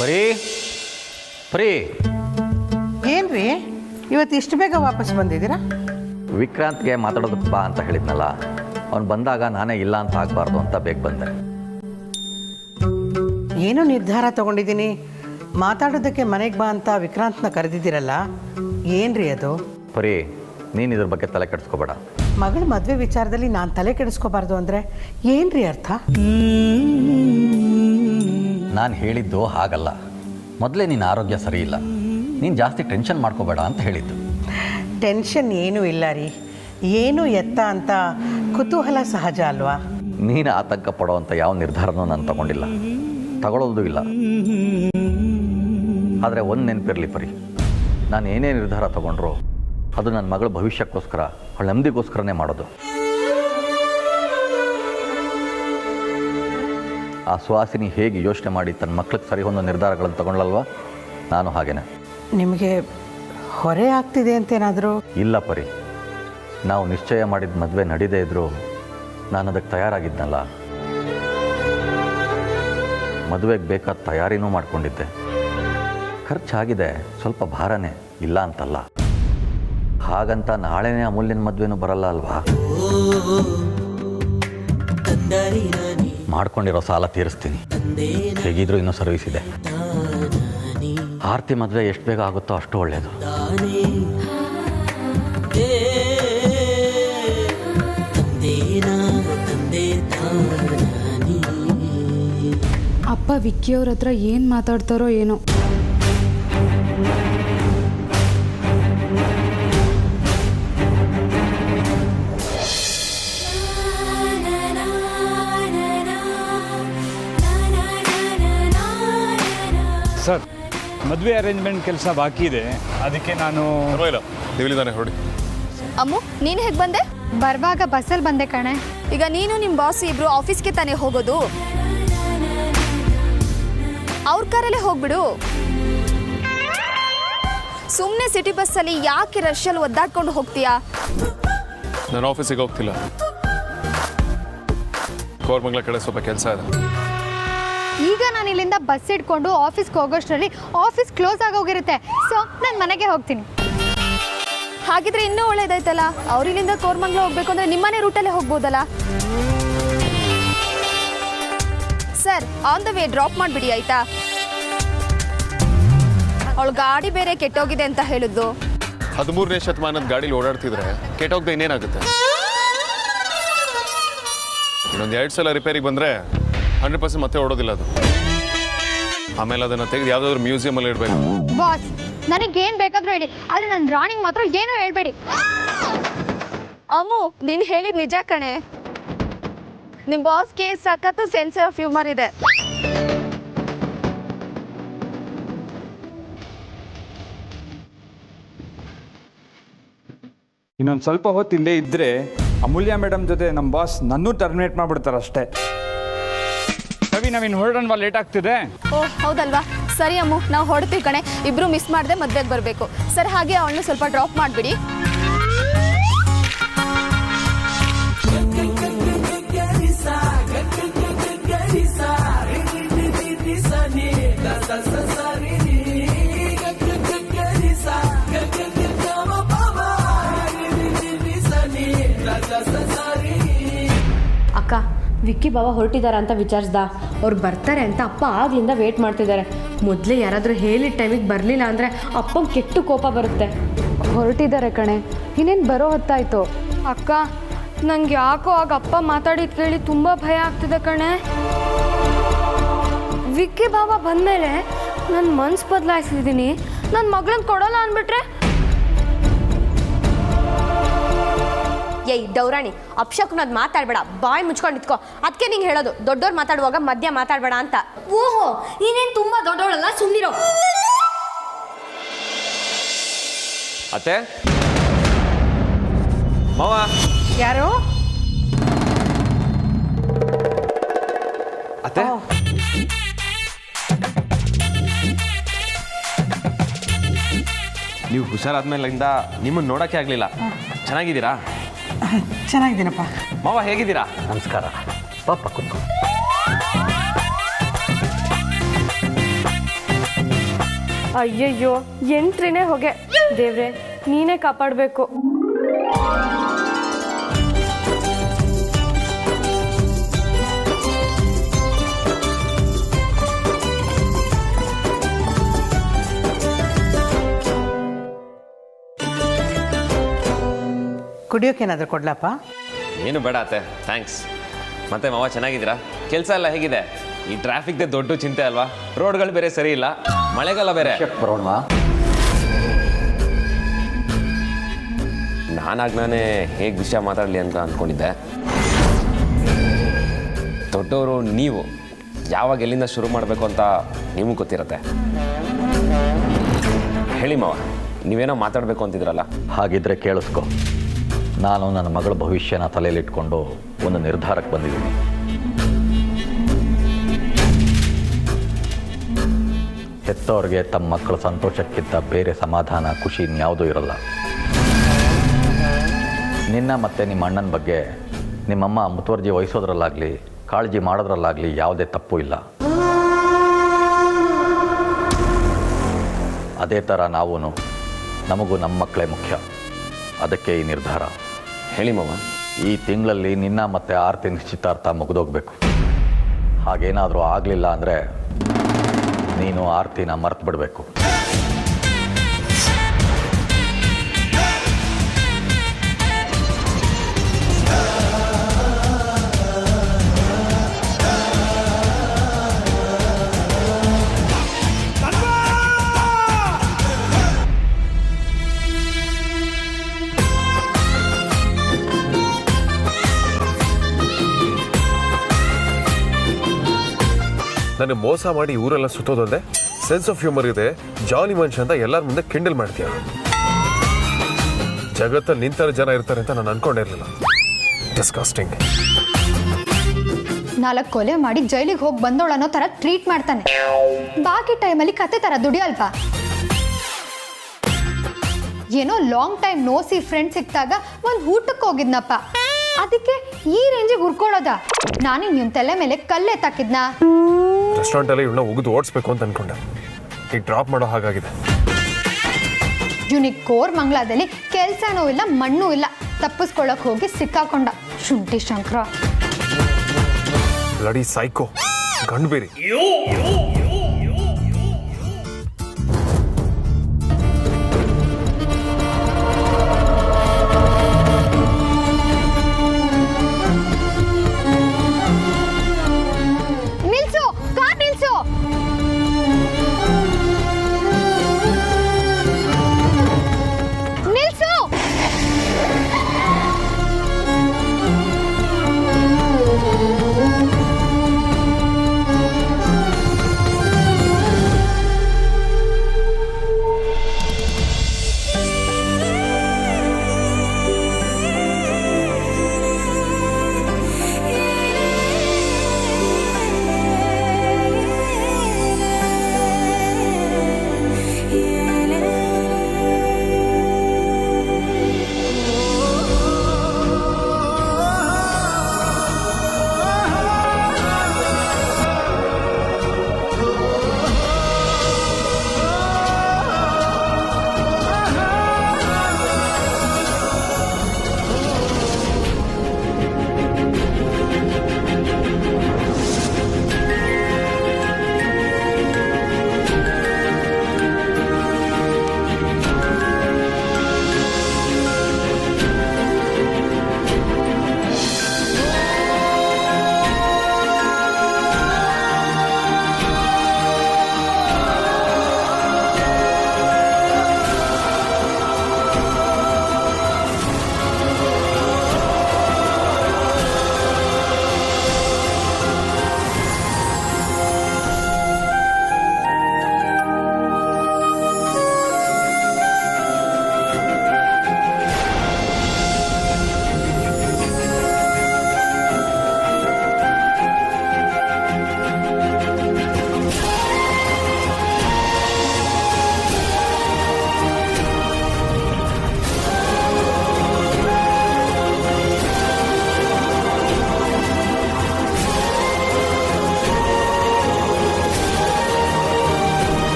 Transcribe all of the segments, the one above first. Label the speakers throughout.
Speaker 1: ಬರೀ ಫ್ರೀ
Speaker 2: ಏನ್ರಿ ಇವತ್ತು ಇಷ್ಟು ಬೇಗ ವಾಪಸ್ ಬಂದಿದ್ದೀರಾ?
Speaker 1: ವಿಕ್ರಾಂತ್ಗೆ ಮಾತಾಡೋದಕ್ಕೆ ಬಾ ಅಂತ ಹೇಳಿದ್ನಲ್ಲ, ಅವ್ನು ಬಂದಾಗ ನಾನೇ ಇಲ್ಲ ಅಂತ ಆಗಬಾರ್ದು ಅಂತ ಬೇಗ ಬಂದೆ.
Speaker 2: ಏನೋ ನಿರ್ಧಾರ ತಗೊಂಡಿದ್ದೀನಿ, ಮಾತಾಡೋದಕ್ಕೆ ಮನೆಗೆ ಬಾ ಅಂತ ವಿಕ್ರಾಂತ್ನ ಕರೆದಿದ್ದೀರಲ್ಲ, ಏನ್ರಿ ಅದು?
Speaker 1: ಬರೀ ನೀನು ಇದ್ರ ಬಗ್ಗೆ ತಲೆ ಕೆಡಿಸ್ಕೋಬೇಡ.
Speaker 2: ಮಗಳ ಮದುವೆ ವಿಚಾರದಲ್ಲಿ ನಾನು ತಲೆ ಕೆಡಿಸ್ಕೋಬಾರ್ದು ಅಂದರೆ ಏನ್ರಿ ಅರ್ಥ?
Speaker 1: ನಾನು ಹೇಳಿದ್ದು ಹಾಗಲ್ಲ. ಮೊದಲೇ ನಿನ್ನ ಆರೋಗ್ಯ ಸರಿ ಇಲ್ಲ, ನೀನು ಜಾಸ್ತಿ ಟೆನ್ಷನ್ ಮಾಡ್ಕೋಬೇಡ ಅಂತ ಹೇಳಿದ್ದು.
Speaker 2: ಟೆನ್ಷನ್ ಏನೂ ಇಲ್ಲ ರೀ, ಏನು ಎತ್ತ ಅಂತ ಕುತೂಹಲ ಸಹಜ ಅಲ್ವಾ?
Speaker 1: ನೀನು ಆತಂಕ ಪಡೋವಂಥ ಯಾವ ನಿರ್ಧಾರನೂ ನಾನು ತಗೊಂಡಿಲ್ಲ, ತಗೊಳ್ಳೋದು ಇಲ್ಲ. ಆದರೆ ಒಂದು ನೆನಪಿರಲಿ ಪರಿ, ನಾನು ಏನೇ ನಿರ್ಧಾರ ತಗೊಂಡ್ರು ಅದು ನನ್ನ ಮಗಳ ಭವಿಷ್ಯಕ್ಕೋಸ್ಕರ, ಅವಳ ನೆಮ್ಮದಿಗೋಸ್ಕರನೇ ಮಾಡೋದು. ಆ ಸುಹಾಸಿನಿ ಹೇಗೆ ಯೋಚನೆ ಮಾಡಿ ತನ್ನ ಮಕ್ಳಿಗೆ ಸರಿ ಹೊಂದೋ ನಿರ್ಧಾರಗಳನ್ನು ತಗೊಳ್ಳಲ್ವ, ನಾನು ಹಾಗೇನೆ.
Speaker 2: ನಿಮಗೆ ಹೊರೆ ಆಗ್ತಿದೆ ಅಂತೇನಾದರೂ?
Speaker 1: ಇಲ್ಲ ಪರಿ, ನಾವು ನಿಶ್ಚಯ ಮಾಡಿದ ಮದುವೆ ನಡೀದೇ ಇದ್ದರೂ ನಾನು ಅದಕ್ಕೆ ತಯಾರಾಗಿದ್ನಲ್ಲ. ಮದುವೆಗೆ ಬೇಕಾದ ತಯಾರಿನೂ ಮಾಡ್ಕೊಂಡಿದ್ದೆ. ಖರ್ಚಾಗಿದೆ, ಸ್ವಲ್ಪ ಭಾರನೇ, ಇಲ್ಲ ಅಂತಲ್ಲ. ಹಾಗಂತ ನಾಳೆನೇ ಅಮೂಲ್ಯನ ಮದುವೆನೂ ಬರಲ್ಲ ಅಲ್ವಾ? ಮಾಡ್ಕೊಂಡಿರೋ ಸಾಲ ತೀರಿಸ್ತೀನಿ, ಹೇಗಿದ್ರೂ ಇನ್ನೂ ಸರ್ವಿಸ್ ಇದೆ. ಆರ್ತಿ ಮದುವೆ ಎಷ್ಟು ಬೇಗ ಆಗುತ್ತೋ ಅಷ್ಟು ಒಳ್ಳೆಯದು.
Speaker 3: ಅಪ್ಪ ವಿಕ್ಕಿಯವ್ರ ಹತ್ರ ಏನು ಮಾತಾಡ್ತಾರೋ ಏನೋ.
Speaker 4: ಸರ್, ಮದುವೆ ಅರೇಂಜ್ಮೆಂಟ್ ಕೆಲಸ ಬಾಕಿ ಇದೆ, ಅದಕ್ಕೆ ನಾನು
Speaker 5: ನೀವಿಲ್ಲಿದ್ದಾನೆ ಹೊರಡಿ.
Speaker 6: ಅಮ್ಮು, ನೀನು ಹೇಗೆ ಬಂದೆ?
Speaker 3: ಬರುವಾಗ ಬಸ್ಸಲ್ಲಿ ಬಂದೆ ಕಣೆ.
Speaker 6: ಈಗ ನೀನು ನಿಮ್ಮ ಬಾಸ್ ಇಬ್ರು ಆಫೀಸ್ಗೆ ತಾನೇ ಹೋಗೋದು? ಅವ್ರ ಕಾರಲ್ಲೇ ಹೋಗ್ಬಿಡು. ಸುಮ್ಮನೆ ಸಿಟಿ ಬಸ್ಸಲ್ಲಿ ಯಾಕೆ ರಶಲ್ಲಿ ಒದ್ದಾಡ್ಕೊಂಡು ಹೋಗ್ತೀಯಾ?
Speaker 5: ನಾನು ಆಫೀಸಿಗೆ ಹೋಗ್ತಿಲ್ಲ, ಕೋರ್ಮಂಗ್ಲ ಕಡೆ ಸ್ವಲ್ಪ ಕೆಲಸ ಇದೆ.
Speaker 3: ಈಗ ನಾನು ಇಲ್ಲಿಂದ ಬಸ್ ಇಟ್ಕೊಂಡು ಆಫೀಸ್ಗೆ ಹೋಗೋಷ್ಟರಲ್ಲಿ ಆಫೀಸ್ ಕ್ಲೋಸ್ ಆಗೋಗಿರುತ್ತೆ. ಸೊ ನಾನು ಮನೆಗೆ ಹೋಗ್ತೀನಿ.
Speaker 6: ಹಾಗಿದ್ರೆ ಇನ್ನೂ ಒಳ್ಳೇದಾಯ್ತಲ್ಲ. ಅವ್ರಿಲ್ಲಿಂದ ಕೋರ್ಮಂಗ್ಲ ಹೋಗ್ಬೇಕು ಅಂದ್ರೆ ನಿಮ್ಮನೆ ರೂಟಲ್ಲೇ ಹೋಗ್ಬೋದಲ್ಲ. Sir, on the way drop ಮಾಡಿಬಿಡಿ ಆಯ್ತಾ? ಅವಳು ಗಾಡಿ ಬೇರೆ ಕೆಟ್ಟೋಗಿದೆ ಅಂತ ಹೇಳಿದ್ದು.
Speaker 5: 13ನೇ ಶತಮಾನದ ಗಾಡೀಲಿ ಓಡಾಡ್ತಿದ್ರೆ ಕೆಟ್ಟೋಗ್ದೆ ಇನ್ನೇನಾಗುತ್ತೆ? ಇನ್ನೊಂದು 2 ಸಲ ರಿಪೇರಿಗೆ ಬಂದರೆ 100% ಮತ್ತೆ ಓಡೋದಿಲ್ಲ ಅದು. ಆಮೇಲೆ ಅದನ್ನು ತೆಗೆದು ಯಾವುದಾದ್ರೂ ಮ್ಯೂಸಿಯಮಲ್ಲಿ ಇಡಬೇಕು.
Speaker 3: ಬಾಸ್, ನನಗೇನು ಬೇಕಾದರೂ ಹೇಳಿ, ಆದರೆ ನನ್ನ ರಾಣಿಗೆ ಮಾತ್ರ ಏನೂ ಹೇಳ್ಬೇಡಿ.
Speaker 6: ಅಮ್ಮು, ನೀನು ಹೇಳಿದ ನಿಜ ಕಣೆ. ನಿಮ್ಮ ಬಾಸ್ಗೆ ಸಖತ್ತು ಸೆನ್ಸ್ ಆಫ್ ಹ್ಯೂಮರ್ ಇದೆ.
Speaker 4: ಇನ್ನೊಂದು ಸ್ವಲ್ಪ ಹೊತ್ತು ಇಲ್ಲೇ ಇದ್ದರೆ ಅಮೂಲ್ಯ ಮೇಡಮ್ ಜೊತೆ ನಮ್ಮ ಬಾಸ್ ನನ್ನೂ ಟರ್ಮಿನೇಟ್ ಮಾಡಿಬಿಡ್ತಾರೆ ಅಷ್ಟೇ. ಕವಿ, ನಾವಿನ್ನು ಹೊರಡೋಣ, ಲೇಟ್ ಆಗ್ತಿದೆ.
Speaker 6: ಓಹ್ ಹೌದಲ್ವಾ? ಸರಿ ಅಮ್ಮು, ನಾವು ಹೊಡ್ತೀವಿ ಕಣೆ. ಇಬ್ರು ಮಿಸ್ ಮಾಡದೆ ಮದ್ವೆಗೆ ಬರಬೇಕು. ಸರ್, ಹಾಗೆ ಅವಳನ್ನ ಸ್ವಲ್ಪ ಡ್ರಾಪ್ ಮಾಡಿಬಿಡಿ.
Speaker 7: ಅಕ್ಕ, ವಿಕ್ಕಿ ಬಾವ ಹೊರಟಿದಾರ ಅಂತ ವಿಚಾರಿಸ್ದ. ಅವ್ರು ಬರ್ತಾರೆ ಅಂತ ಅಪ್ಪ ಆಗ್ಲಿಂದ ವೇಟ್ ಮಾಡ್ತಿದ್ದಾರೆ. ಮೊದಲೇ ಯಾರಾದರೂ ಹೇಳಿದ ಟೈಮಿಗೆ ಬರಲಿಲ್ಲ ಅಂದರೆ ಅಪ್ಪಂಗೆ ಕೆಟ್ಟು ಕೋಪ ಬರುತ್ತೆ.
Speaker 3: ಹೊರಟಿದ್ದಾರೆ ಕಣೆ, ಇನ್ನೇನು ಬರೋ ಹೊತ್ತಾಯ್ತು. ಅಕ್ಕ, ನಂಗೆ ಯಾಕೋ ಆಗ ಅಪ್ಪ ಮಾತಾಡಿದ್ದು ಕೇಳಿ ತುಂಬ ಭಯ ಆಗ್ತಿದೆ ಕಣೆ. ವಿಕ್ಕಿ ಬಾವ ಬಂದಮೇಲೆ ನನ್ನ ಮನ್ಸು ಬದಲಾಯಿಸಿದ್ದೀನಿ. ನನ್ನ ಮಗಳನ್ನ ಕೊಡೋಲ್ಲ ಅಂದ್ಬಿಟ್ರೆ?
Speaker 7: ಏಯ್ ಡೌರಾಣಿ, ಅಪ್ಶಕುನದ್ ಮಾತಾಡಬೇಡ, ಬಾಯಿ ಮುಚ್ಕೊಂಡು ಇಟ್ಕೋ. ಅದಕ್ಕೆ ನಿಂಗೆ ಹೇಳೋದು, ದೊಡ್ಡವ್ರು ಮಾತಾಡುವಾಗ ಮಧ್ಯ ಮಾತಾಡಬೇಡ ಅಂತ. ಓಹೋ, ನೀನೇನು ತುಂಬ ದೊಡ್ಡವಳಲ್ಲ, ಸುಮ್ಮನಿರೋ.
Speaker 5: ಅತ್ತೆ, ಮಾವ.
Speaker 2: ಯಾರು?
Speaker 5: ಅತ್ತೆ, ನೀವು ಹುಷಾರಾದ್ಮೇಲಿಂದ ನಿಮ್ಮನ್ನು ನೋಡೋಕ್ಕೆ ಆಗಲಿಲ್ಲ. ಚೆನ್ನಾಗಿದ್ದೀರಾ?
Speaker 2: ಚೆನ್ನಾಗಿದ್ದೀನಪ್ಪ.
Speaker 5: ಮಾವ ಹೇಗಿದ್ದೀರಾ?
Speaker 1: ನಮಸ್ಕಾರ. ಪಾಪ ಕೂತ್ಕೊ.
Speaker 3: ಅಯ್ಯಯ್ಯೋ ಎಂಟ್ರಿನೇ ಹೊಗೆ. ದೇವ್ರೆ ನೀನೇ ಕಾಪಾಡಬೇಕು.
Speaker 2: ಕುಡಿಯೋಕ್ಕೇನಾದರೂ ಕೊಡ್ಲಪ್ಪ?
Speaker 8: ಏನು ಬೇಡ ಅತ್ತೆ, ಥ್ಯಾಂಕ್ಸ್. ಮತ್ತೆ ಮಾವ ಚೆನ್ನಾಗಿದ್ದೀರಾ? ಕೆಲಸ ಎಲ್ಲ ಹೇಗಿದೆ? ಈ ಟ್ರಾಫಿಕ್ದೇ ದೊಡ್ಡ ಚಿಂತೆ ಅಲ್ವಾ? ರೋಡ್ಗಳು ಬೇರೆ ಸರಿ ಇಲ್ಲ, ಮಳೆಗಾಲ ಬೇರೆ.
Speaker 1: ಬರೋಣ.
Speaker 8: ನಾನೇ ಹೇಗೆ ವಿಷಯ ಮಾತಾಡಲಿ ಅಂತ ಅಂದ್ಕೊಂಡಿದ್ದೆ. ದೊಡ್ಡವರು ನೀವು, ಯಾವಾಗ ಎಲ್ಲಿಂದ ಶುರು ಮಾಡಬೇಕು ಅಂತ ನಿಮಗೆ ಗೊತ್ತಿರತ್ತೆ. ಹೇಳಿ ಮಾವ, ನೀವೇನೋ ಮಾತಾಡಬೇಕು ಅಂತಿದ್ರಲ್ಲ?
Speaker 1: ಹಾಗಿದ್ರೆ ಕೇಳಿಸ್ಕೊ. ನಾನು ನನ್ನ ಮಗಳ ಭವಿಷ್ಯನ ತಲೆಯಲ್ಲಿಟ್ಕೊಂಡು ಒಂದು ನಿರ್ಧಾರಕ್ಕೆ ಬಂದಿದ್ದೀನಿ. ಹೆತ್ತವ್ರಿಗೆ ತಮ್ಮ ಮಕ್ಕಳ ಸಂತೋಷಕ್ಕಿಂತ ಬೇರೆ ಸಮಾಧಾನ, ಖುಷಿ ಇನ್ಯಾವುದೂ ಇರಲ್ಲ. ನಿನ್ನ ಮತ್ತು ನಿಮ್ಮ ಅಣ್ಣನ ಬಗ್ಗೆ ನಿಮ್ಮಮ್ಮ ಮುತುವರ್ಜಿ ವಹಿಸೋದ್ರಲ್ಲಾಗಲಿ ಕಾಳಜಿ ಮಾಡೋದ್ರಲ್ಲಾಗಲಿ ಯಾವುದೇ ತಪ್ಪು ಇಲ್ಲ. ಅದೇ ಥರ ನಮಗೂ ನಮ್ಮ ಮಕ್ಕಳೇ ಮುಖ್ಯ. ಅದಕ್ಕೆ ಈ ನಿರ್ಧಾರ.
Speaker 8: ಹೇಳಿ ಮಾವ.
Speaker 1: ಈ ತಿಂಗಳಲ್ಲಿ ನಿನ್ನ ಮತ್ತು ಆರ್ತಿ ನಿಶ್ಚಿತಾರ್ಥ ಮುಗಿದೋಗ್ಬೇಕು. ಹಾಗೇನಾದರೂ ಆಗಲಿಲ್ಲ ಅಂದರೆ ನೀನು ಆರ್ತಿನ ಮರ್ತು ಬಿಡಬೇಕು.
Speaker 5: ನನಗೆ ಮೋಸ ಮಾಡಿ ಊರೆಲ್ಲ ಸುತ್ತೋದಂದೆ ಸೆನ್ಸ್ ಆಫ್ ಹ್ಯೂಮರ್ ಇದೆ, ಜಾಲಿ ಮನುಷ್ಯ ಅಂತ ಎಲ್ಲರ ಮುಂದೆ ಕಿಂಡಲ್ ಮಾಡ್ತೀಯ. ಜಗತ್ತಲ್ಲಿ ನಿಂತರ ಜನ ಇರ್ತಾರೆ ಅಂತ ನಾನು ಅನ್ಕೊಂಡಿರ್ಲಿಲ್ಲ. ಡಿಸ್ಕಸ್ಟಿಂಗ್.
Speaker 6: 4 ಕೊಲೆ ಮಾಡಿ ಜೈಲಿಗೆ ಹೋಗಿ ಬಂದೋಳು ಅನ್ನೋ ಥರ ಟ್ರೀಟ್ ಮಾಡ್ತಾನೆ. ಬಾಕಿ ಟೈಮಲ್ಲಿ ಕತೆ ಥರ ದುಡಿಯಲ್ವಾ? ಏನೋ ಲಾಂಗ್ ಟೈಮ್ ನೋಸಿ ಫ್ರೆಂಡ್ ಸಿಕ್ತಾಗ ಒಂದು ಊಟಕ್ಕೆ ಹೋಗಿದ್ನಪ್ಪ, ಅದಕ್ಕೆ ಈ ರೇಂಜಿಗೆ ಹುರ್ಕೊಳ್ಳೋದ? ನಾನೇ ನಿಮ್ಮ ತಲೆ ಮೇಲೆ ಕಲ್ಲೇ ತಾಕಿದ್ನಾ?
Speaker 5: ರೆಸ್ಟೋರೆಂಟಲ್ಲಿ ಇವನ್ನ ಉಗಿದು ಓಡಿಸ್ಬೇಕು ಅಂತ ಅನ್ಕೊಂಡೆ. ಈಗ ಡ್ರಾಪ್ ಮಾಡೋ ಹಾಗಾಗಿದೆ.
Speaker 6: ಇವನಿಗೆ ಕೋರ್ ಮಂಗ್ಲಾದಲ್ಲಿ ಕೆಲ್ಸನೂ ಇಲ್ಲ, ಮಣ್ಣೂ ಇಲ್ಲ, ತಪ್ಪಿಸ್ಕೊಳ್ಳೋಕೆ ಹೋಗಿ ಸಿಕ್ಕಾಕೊಂಡ. ಶುಂಠಿ ಶಂಕರ
Speaker 5: ಬ್ಲಡಿ ಸೈಕೋ ಗಂಡ್ಬೇರಿ.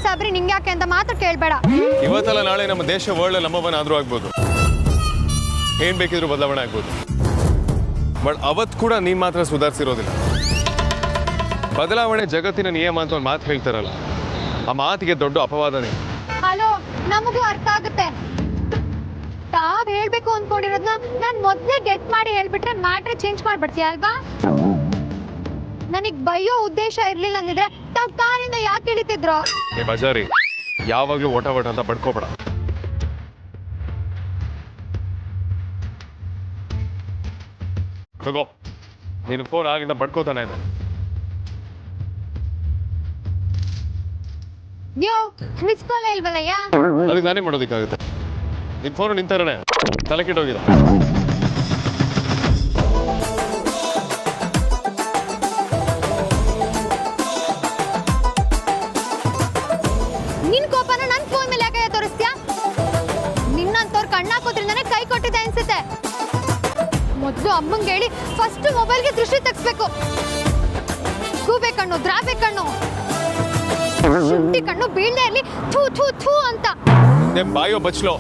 Speaker 6: ಸಾಬ್ರಿ ನಿಂಗೆ ಯಾಕೆ ಅಂತ ಮಾತ್ರ ಕೇಳಬೇಡ.
Speaker 5: ಇವತ್ತಲ್ಲ ನಾಳೆ ನಮ್ಮ ದೇಶ ವರ್ಲ್ಡ್ ನಂಬರ್ 1 ಆದ್ರೂ ಆಗ್ಬೋದು, ಏನ್ ಬೇಕಿದ್ರು ಬದಲಾವಣೆ ಆಗ್ಬೋದು. ಬಟ್ ಅವತ್ತು ಕೂಡ ನೀನ್ ಮಾತ್ರ ಸುಧಾರಿಸಿರೋದಿಲ್ಲ. ಬದಲಾವಣೆ ಜಗತ್ತಿನ ನಿಯಮ ಅಂತ ಒಂದು ಮಾತು ಹೇಳ್ತಾರಲ್ಲ, ಆ ಮಾತಿಗೆ ದೊಡ್ಡ ಅಪವಾದನೇ.
Speaker 6: ಹಲೋ, ನಮಗೂ ಅರ್ಥ ಆಗುತ್ತೆ. ತಾವ್ ಹೇಳ್ಬೇಕು ಅನ್ಕೊಂಡಿರೋದ್ನ ನಾನ್ ಮೊದ್ಲೇ ಗೆಟ್ ಮಾಡಿ ಹೇಳ್ಬಿಟ್ರೆ ಮ್ಯಾಟ್ರ್ ಚೇಂಜ್ ಮಾಡ್ಬಿಡ್ತೀಯ ಅಲ್ವಾ? ನನಗ್ ಬೈಯೋ ಉದ್ದೇಶ ಇರ್ಲಿಲ್ಲ ಅಂದಿದ್ರೆ ತಾವ್ ಕಾರಿಂದ ಯಾಕೆ ಇಳಿತಿದ್ರು?
Speaker 5: ಏ ಬಜಾರಿ, ಯಾವಾಗ್ಲೂ ಒಟ ಅಂತ ಬಡ್ಕೋಬೇಡ. ತಗೋ, ನೀನು ಫೋನ್ ಆಗಿಂದ ಬಡ್ಕೋತಾನೆ ಇದೆ.
Speaker 6: ಯೋ, ಮಿಸ್ ಕಾಲ್ ಇಲ್ವಲ್ಲಯ್ಯ?
Speaker 5: ಅದಕ್ಕೆ ನಾನೇ ಮಾಡೋದಕ್ಕಾಗುತ್ತೆ. ನಿನ್ ಫೋನ್ ನಿಂತಾರನೆ ತಲೆ ಕೆಟ್ಟೋಗಿದೆ.
Speaker 6: ನಿನ್ ಕೋಪನ ನನ್ ಫೋನ್ ಮೇಲೆ ಯಾಕೆ ತೋರಿಸ್ತೀಯಾ? ನಿನ್ನಂತವ್ರ ಕಣ್ಣಾಕೋದ್ರಿಂದಾನೆ ಕೈ ಕೊಟ್ಟಿದ್ದೆ ಅನ್ಸುತ್ತೆ. ಮೊದ್ಲು ಅಮ್ಮಂಗೆ ಹೇಳಿ ಫಸ್ಟ್ ಮೊಬೈಲ್ಗೆ ದೃಷ್ಟಿ ತೆಗಿಸ್ಬೇಕು. ಗೂಬೆ ಕಣ್ಣು, ದ್ರಾಬೆ ಕಣ್ಣು, ಶುಂಠಿ ಕಣ್ಣು ಬೀಳ್ದೆ ಇರ್ಲಿ, ಥೂ ಥೂ ಥೂ ಅಂತ.
Speaker 5: ಬಾಯೋ ಬಚ್ಲೋ.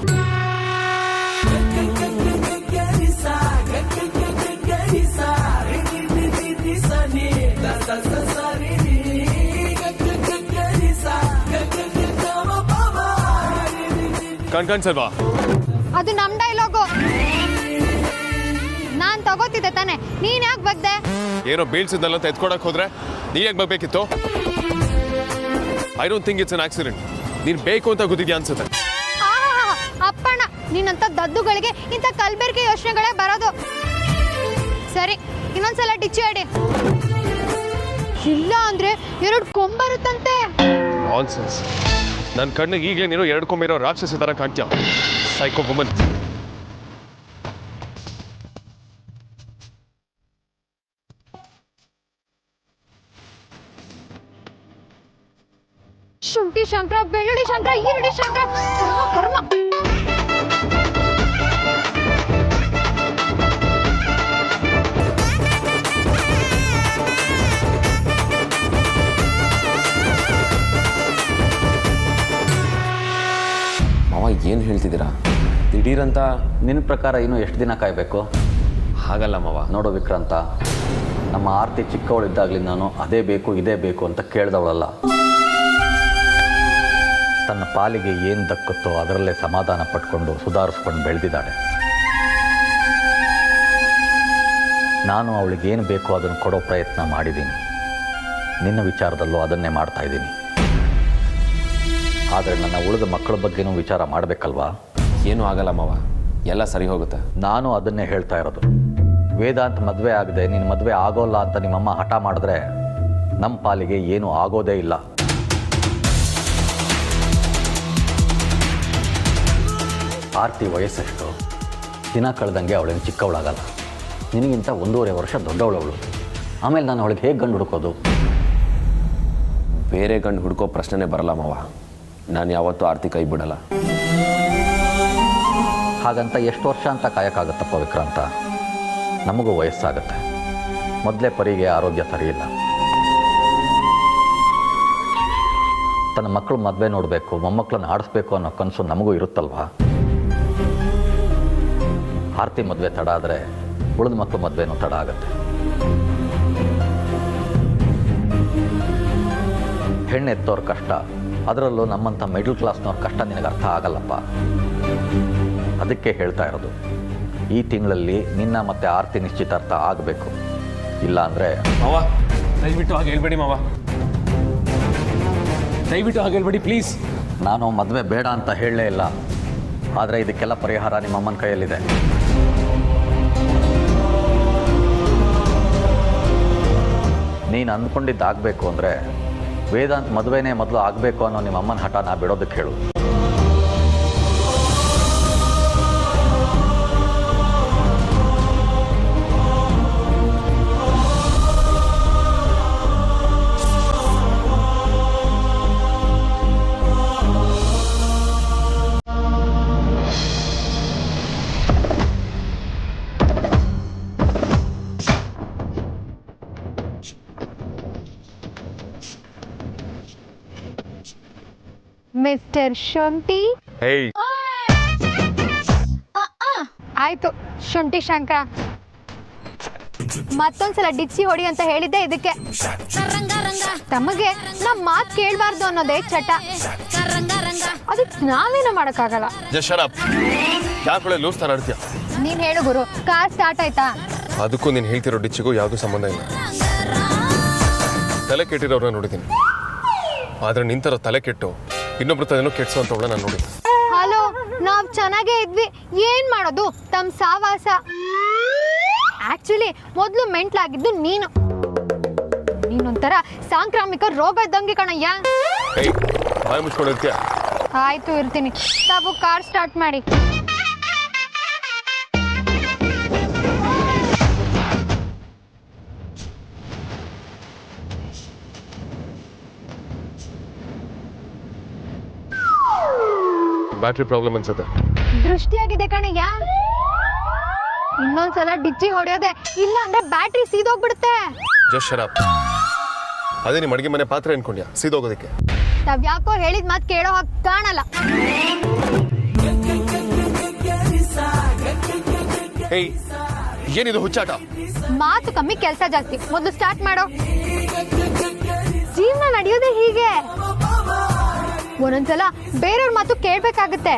Speaker 5: ಕಣ್ಸಲ್ವಾ?
Speaker 6: ಅದು ನಮ್ ಡೈಲಾಗು. ನಾನ್ ತಗೋತಿದ್ದೆ ತಾನೆ, ನೀನ್ ಯಾಕೆ ಬಗ್ದೆ?
Speaker 5: ಏನೋ ಬೀಳ್ಸಿದ್ನಲ್ಲ ಅಂತ ಎತ್ಕೊಡಕ್ ಹೋದ್ರೆ ನೀ ಯಾಕೆ ಬರ್ಬೇಕಿತ್ತು? I don't think it's an accident. ನೀನ್ ಬೇಕು ಅಂತ ಗೊತ್ತಿದ್ಯಾ ಅನ್ಸುತ್ತೆ.
Speaker 6: ಅಪ್ಪಣ್ಣ, ನೀನಂತ ದದ್ದುಗಳಿಗೆ ಇಂಥ ಕಲ್ಬೆರ್ಕೆ ಯೋಚನೆಗಳೇ ಬರೋದು. ಸರಿ, ಇನ್ನೊಂದ್ಸಲ ಡಿಚ್ಚಿ ಆಡಿ. ಇಲ್ಲ ಅಂದ್ರೆ 2 ಕೊಂಬರುತ್ತಂತೆ.
Speaker 5: ನಾನ್ಸೆನ್ಸ್. ನನ್ನ ಕಣ್ಣಿಗೆ ಈಗಲೇ ನೀನು 2 ಕೊಂಬಿರೋ ರಾಕ್ಷಸಿ ತರ ಕಾಣ್ತೀಯ. Psycho woman.
Speaker 6: ಶುಂಠಿ ಶಂಕರ, ಬೆಳ್ಳುಳ್ಳಿ ಶಂಕರ, ಈರುಳ್ಳಿ ಶಂಕರ, ಕರ್ಮ.
Speaker 8: ಮಾವ ಏನು ಹೇಳ್ತಿದ್ದೀರಾ? ದಿಢೀರಂತ
Speaker 1: ನಿನ್ನ ಪ್ರಕಾರ ಇನ್ನೂ ಎಷ್ಟು ದಿನ ಕಾಯಬೇಕು?
Speaker 8: ಹಾಗಲ್ಲ ಮಾವ.
Speaker 1: ನೋಡು ವಿಕ್ರಾಂತ, ನಮ್ಮ ಆರ್ತಿ ಚಿಕ್ಕವಳಿದ್ದಾಗಲಿ ನಾನು ಅದೇ ಬೇಕು ಇದೇ ಬೇಕು ಅಂತ ಕೇಳ್ದವಳಲ್ಲ. ತನ್ನ ಪಾಲಿಗೆ ಏನು ದಕ್ಕುತ್ತೋ ಅದರಲ್ಲೇ ಸಮಾಧಾನ ಪಟ್ಕೊಂಡು ಸುಧಾರಿಸ್ಕೊಂಡು ಬೆಳೆದಿದ್ದಾಳೆ. ನಾನು ಅವಳಿಗೆ ಏನು ಬೇಕೋ ಅದನ್ನು ಕೊಡೋ ಪ್ರಯತ್ನ ಮಾಡಿದ್ದೀನಿ. ನಿನ್ನ ವಿಚಾರದಲ್ಲೂ ಅದನ್ನೇ ಮಾಡ್ತಾ ಇದ್ದೀನಿ. ಆದರೆ ನನ್ನ ಉಳಿದ ಮಕ್ಕಳ ಬಗ್ಗೆನೂ ವಿಚಾರ ಮಾಡಬೇಕಲ್ವಾ?
Speaker 8: ಏನೂ ಆಗಲ್ಲ ಮಾವ, ಎಲ್ಲ ಸರಿ ಹೋಗುತ್ತೆ.
Speaker 1: ನಾನು ಅದನ್ನೇ ಹೇಳ್ತಾ ಇರೋದು. ವೇದಾಂತ್ ಮದುವೆ ಆಗದೆ ನಿನ್ನ ಮದುವೆ ಆಗೋಲ್ಲ ಅಂತ ನಿಮ್ಮಮ್ಮ ಹಠ ಮಾಡಿದ್ರೆ ನಮ್ಮ ಪಾಲಿಗೆ ಏನೂ ಆಗೋದೇ ಇಲ್ಲ. ಆರ್ತಿ ವಯಸ್ಸೆಷ್ಟು? ದಿನ ಕಳೆದಂಗೆ ಅವಳೇನು ಚಿಕ್ಕವಳಾಗಲ್ಲ. ನಿನಗಿಂತ 1.5 ವರ್ಷ ದೊಡ್ಡವಳವಳು. ಆಮೇಲೆ ನಾನು ಅವಳಿಗೆ ಹೇಗೆ ಗಂಡು ಹುಡುಕೋದು?
Speaker 8: ಬೇರೆ ಗಂಡು ಹುಡ್ಕೋ ಪ್ರಶ್ನೆನೇ ಬರಲ್ಲ ಮಾವ. ನಾನು ಯಾವತ್ತೂ ಆರ್ತಿ ಕೈ ಬಿಡಲ್ಲ.
Speaker 1: ಹಾಗಂತ ಎಷ್ಟು ವರ್ಷ ಅಂತ ಕಾಯಕ್ಕಾಗತ್ತಪ್ಪ ವಿಕ್ರಾಂತ? ನಮಗೂ ವಯಸ್ಸಾಗುತ್ತೆ. ಮೊದಲೇ ಪರಿಗೆ ಆರೋಗ್ಯ ಸರಿಯಿಲ್ಲ. ತನ್ನ ಮಕ್ಕಳು ಮದುವೆ ನೋಡಬೇಕು, ಮೊಮ್ಮಕ್ಕಳನ್ನ ಆಡಿಸ್ಬೇಕು ಅನ್ನೋ ಕನಸು ನಮಗೂ ಇರುತ್ತಲ್ವಾ? ಆರ್ತಿ ಮದುವೆ ತಡ ಆದರೆ ಉಳಿದ ಮಕ್ಕಳು ಮದುವೆನೂ ತಡ ಆಗುತ್ತೆ. ಹೆಣ್ಣು ಎತ್ತೋರ ಕಷ್ಟ, ಅದರಲ್ಲೂ ನಮ್ಮಂಥ ಮಿಡಲ್ ಕ್ಲಾಸ್ನವ್ರ ಕಷ್ಟ ನಿನಗೆ ಅರ್ಥ ಆಗಲ್ಲಪ್ಪ. ಅದಕ್ಕೆ ಹೇಳ್ತಾ ಇರೋದು, ಈ ತಿಂಗಳಲ್ಲಿ ನಿನ್ನ ಮತ್ತು ಆರ್ತಿ ನಿಶ್ಚಿತಾರ್ಥ ಆಗಬೇಕು. ಇಲ್ಲ ಅಂದರೆ
Speaker 8: ಮಾವ ದಯವಿಟ್ಟು ಹಾಗೆ ಹೇಳ್ಬೇಡಿ ಮಾವ, ದಯವಿಟ್ಟು ಹಾಗೆ ಹೇಳ್ಬೇಡಿ ಪ್ಲೀಸ್.
Speaker 1: ನಾನು ಮದುವೆ ಬೇಡ ಅಂತ ಹೇಳಲೇ ಇಲ್ಲ. ಆದರೆ ಇದಕ್ಕೆಲ್ಲ ಪರಿಹಾರ ನಿಮ್ಮಮ್ಮನ ಕೈಯಲ್ಲಿದೆ. ನೀನು ಅಂದ್ಕೊಂಡಿದ್ದಾಗಬೇಕು ಅಂದರೆ ವೇದಾಂತ್ ಮದುವೆನೇ ಮೊದಲು ಆಗಬೇಕು ಅನ್ನೋ ನಿಮ್ಮಮ್ಮನ ಹಠ ನಾ ಬಿಡೋದಕ್ಕೆ ಹೇಳು.
Speaker 6: ಮಿಸ್ಟರ್ ಶುಂಠಿ.
Speaker 5: ಹೇಯ್
Speaker 6: ಆಯ್ತು ಶುಂಠಿ ಶಂಕರ, ಮತ್ತೊಂದ್ಸಲ ಡಿಚ್ಚಿ ಹೊಡಿ ಅಂತ ಹೇಳಿದ್ದೆ ಇದಕ್ಕೆ. ತಮಗೆ ನಮ್ ಮಾತ್ ಕೇಳಬಾರ್ದು ಅನ್ನೋದೇ ಚಟ, ಅದಕ್ಕೆ ನಾವೇನು ಮಾಡಕ್ಕಾಗಲ್ಲ.
Speaker 5: ಯಾಕೆ ಲೂಸ್ ತರ ಆಡ್ತೀಯ?
Speaker 6: ನೀನ್ ಹೇಳು ಗುರು, ಕಾರ್ ಸ್ಟಾರ್ಟ್ ಆಯ್ತಾ?
Speaker 5: ಅದಕ್ಕೂ ನೀನು ಹೇಳ್ತಿರೋ ಡಿಚ್ಚಿಗೂ ಯಾವುದೂ ಸಂಬಂಧ ಇಲ್ಲ. ತಲೆ ಕೆಟ್ಟಿರೋರನ್ನ ನೋಡಿದ್ದೀನಿ, ಆದ್ರೆ ನಿಂತರ ತಲೆ ಕೆಟ್ಟು ಇನ್ನೊಬ್ರು ತಲೆನೂ ಕೆಡ್ಸೋಂಥವಳ ನಾನು ನೋಡಿ.
Speaker 6: ಹಲೋ, ನಾವ್ ಚೆನ್ನಾಗೇ ಇದ್ವಿ, ಏನ್ ಮಾಡೋದು ತಮ್ಮ ಸಾವಾಸ. ಆಕ್ಚುಲಿ ಮೊದ್ಲು ಮೆಂಟ್ಲಾಗಿದ್ದು ನೀನೊಂಥರ ಸಾಂಕ್ರಾಮಿಕ ರೋಗ ಇದ್ದಂಗೆ ಕಣಯ್ಯ.
Speaker 5: ಬಾಯಿ ಮುಚ್ಕೊಂಡಿರ್ತೀಯ?
Speaker 6: ಆಯ್ತು ಇರ್ತೀನಿ. ತಾವು ಕಾರ್ ಸ್ಟಾರ್ಟ್ ಮಾಡಿ.
Speaker 5: ಬ್ಯಾಟ್ರಿ ಪ್ರಾಬ್ಲಮ್ ಅನ್ಸುತ್ತೆ.
Speaker 6: ದೃಷ್ಟಿಯಾಗಿದೆ ಕಣಯ್ಯ, ಇನ್ನೊಂದ್ಸಲ ಡಿಚ್ಚಿ ಹೊಡೆಯೋದೆ, ಇಲ್ಲ ಅಂದ್ರೆ ಬ್ಯಾಟ್ರಿ ಸೀದೋಗ್ಬಿಡುತ್ತೆ.
Speaker 5: Just shut up. ಅದೇ ನಿಮ್ಮ ಅಡಿಗೆ ಮನೆ ಪಾತ್ರೆ ಅನ್ಕೊಂಡ್ಯಾ ಸೀದೋಗೋದಕ್ಕೆ?
Speaker 6: ತಾವ್ ಯಾಕೋ ಹೇಳಿದ ಮಾತು ಕೇಳೋ ಹಾಗೆ ಕಾಣಲ್ಲ.
Speaker 5: ಹೇಯ್, ಏನಿದು ಹುಚ್ಚಾಟ?
Speaker 6: ಮಾತು ಕಮ್ಮಿ ಕೆಲಸ ಜಾಸ್ತಿ. ಮೊದಲು ಸ್ಟಾರ್ಟ್ ಮಾಡೋ. ಜೀವನ ನಡೆಯೋದೇ ಹೀಗೆ, ಒಂದೊಂದ್ಸಲ ಬೇರೆಯವ್ರ ಮಾತು ಕೇಳ್ಬೇಕಾಗುತ್ತೆ,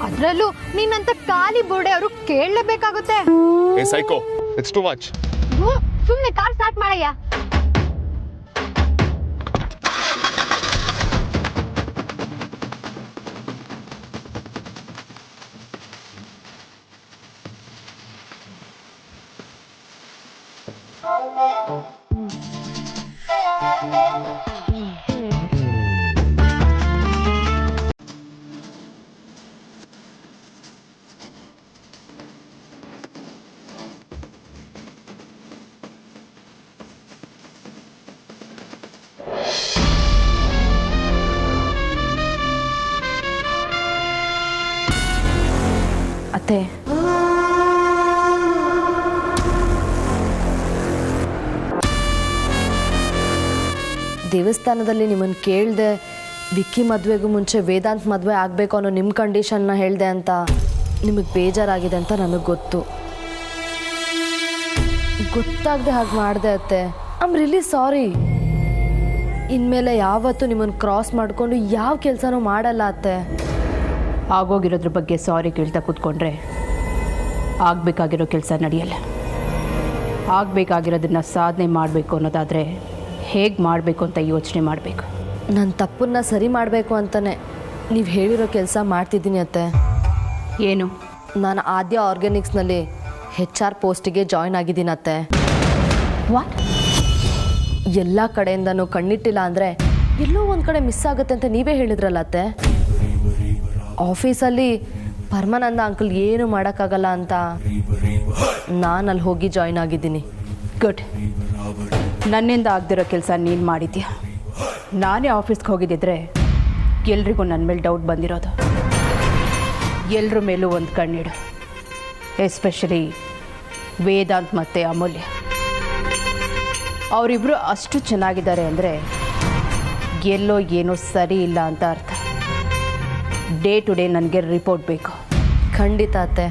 Speaker 6: ಅದ್ರಲ್ಲೂ ನಿನ್ನಂತ ಖಾಲಿ ಬುರ್ಡೆ ಅವರು ಕೇಳಲೇಬೇಕಾಗುತ್ತೆ.
Speaker 5: ಏ ಸೈಕೋ, ಇಟ್ಸ್ ಟು ಮಚ್.
Speaker 6: ಸುಮ್ನೆ ಕಾರ್ ಸ್ಟಾರ್ಟ್ ಮಾಡಯ್ಯ.
Speaker 7: ಅತ್ತೆ, ದೇವಸ್ಥಾನದಲ್ಲಿ ನಿಮ್ಮನ್ನು ಕೇಳಿದೆ, ವಿಕ್ಕಿ ಮದುವೆಗೂ ಮುಂಚೆ ವೇದಾಂತ್ ಮದುವೆ ಆಗಬೇಕು ಅನ್ನೋ ನಿಮ್ಮ ಕಂಡೀಷನ್ನ ಹೇಳಿದೆ ಅಂತ ನಿಮಗೆ ಬೇಜಾರಾಗಿದೆ ಅಂತ ನನಗೆ ಗೊತ್ತಾಗದೆ ಹಾಗೆ ಮಾಡಿದೆ ಅತ್ತೆ. I am really sorry. ಇನ್ಮೇಲೆ ಯಾವತ್ತೂ ನಿಮ್ಮನ್ನು ಕ್ರಾಸ್ ಮಾಡಿಕೊಂಡು ಯಾವ ಕೆಲಸನೂ ಮಾಡಲ್ಲ ಅತ್ತೆ.
Speaker 9: ಆಗೋಗಿರೋದ್ರ ಬಗ್ಗೆ ಸಾರಿ ಕೇಳ್ತಾ ಕೂತ್ಕೊಂಡ್ರೆ ಆಗಬೇಕಾಗಿರೋ ಕೆಲಸ ನಡೆಯಲ್ಲ. ಆಗಬೇಕಾಗಿರೋದನ್ನ ಸಾಧನೆ ಮಾಡಬೇಕು ಅನ್ನೋದಾದರೆ ಹೇಗೆ ಮಾಡಬೇಕು ಅಂತ ಯೋಚನೆ ಮಾಡಬೇಕು.
Speaker 7: ನನ್ನ ತಪ್ಪನ್ನ ಸರಿ ಮಾಡಬೇಕು ಅಂತಲೇ ನೀವು ಹೇಳಿರೋ ಕೆಲಸ ಮಾಡ್ತಿದ್ದೀನಿ ಅತ್ತೆ.
Speaker 9: ಏನು?
Speaker 7: ನಾನು ಆದ್ಯ ಆರ್ಗ್ಯಾನಿಕ್ಸ್ನಲ್ಲಿ HR ಪೋಸ್ಟಿಗೆ ಜಾಯ್ನ್ ಆಗಿದ್ದೀನಿ ಅತ್ತೆ.
Speaker 9: ವಾಟ್?
Speaker 7: ಎಲ್ಲ ಕಡೆಯಿಂದನೂ ಕಣ್ಣಿಟ್ಟಿಲ್ಲ ಅಂದರೆ ಎಲ್ಲೋ ಒಂದು ಕಡೆ ಮಿಸ್ ಆಗುತ್ತೆ ಅಂತ ನೀವೇ ಹೇಳಿದ್ರಲ್ಲ ಅತ್ತೆ. ಆಫೀಸಲ್ಲಿ ಪರಮಾನಂದ ಅಂಕಲ್ ಏನು ಮಾಡೋಕ್ಕಾಗಲ್ಲ ಅಂತ ನಾನು ಅಲ್ಲಿ ಹೋಗಿ ಜಾಯ್ನ್ ಆಗಿದ್ದೀನಿ.
Speaker 9: ಗುಡ್. ನನ್ನಿಂದ ಆಗದಿರೋ ಕೆಲಸ ನೀನು ಮಾಡಿದ್ಯಾ. ನಾನೇ ಆಫೀಸ್ಗೆ ಹೋಗಿದ್ದಿದ್ರೆ ಎಲ್ರಿಗೂ ನನ್ನ ಮೇಲೆ ಡೌಟ್ ಬಂದಿರೋದು. ಎಲ್ಲರ ಮೇಲೂ ಒಂದು ಕಣ್ಣಿಡು, ಎಸ್ಪೆಷಲಿ ವೇದಾಂತ್ ಮತ್ತು ಅಮೂಲ್ಯ. ಅವರಿಬ್ಬರು ಅಷ್ಟು ಚೆನ್ನಾಗಿದ್ದಾರೆ ಅಂದರೆ ಎಲ್ಲೋ ಏನೋ ಸರಿ ಇಲ್ಲ ಅಂತ ಅರ್ಥ. ಡೇ ಟು ಡೇ ನನಗೆ ರಿಪೋರ್ಟ್ ಬೇಕು.
Speaker 7: ಖಂಡಿತ ಅತ್ತೆ.